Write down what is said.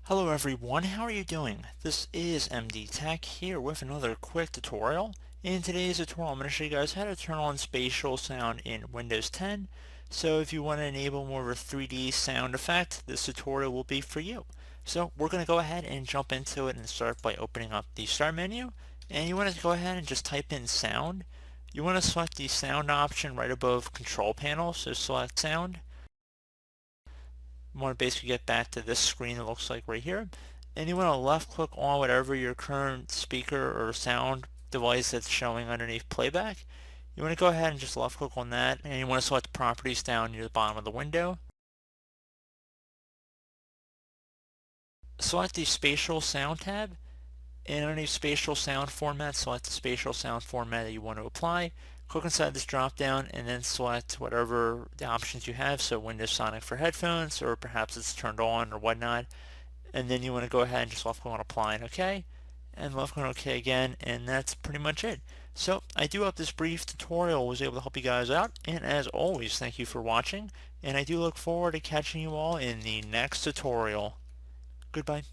Hello everyone, how are you doing? This is MD Tech here with another quick tutorial. In today's tutorial, I'm going to show you guys how to turn on spatial sound in Windows 10. So if you want to enable more of a 3D sound effect, this tutorial will be for you. So we're going to go ahead and jump into it and start by opening up the Start menu. And you want to go ahead and just type in sound. You want to select the sound option right above Control Panel, so select sound. You want to basically get back to this screen it looks like right here, and you want to left click on whatever your current speaker or sound device that's showing underneath playback. You want to go ahead and just left click on that, and you want to select the properties down near the bottom of the window. Select the spatial sound tab, and underneath spatial sound format, select the spatial sound format that you want to apply. Click inside this drop down and then select whatever the options you have, so Windows Sonic for headphones, or perhaps it's turned on or whatnot. And then you want to go ahead and just left click on apply and OK, and left click on OK again, and that's pretty much it. So I do hope this brief tutorial was able to help you guys out, and as always, thank you for watching, and I do look forward to catching you all in the next tutorial. Goodbye.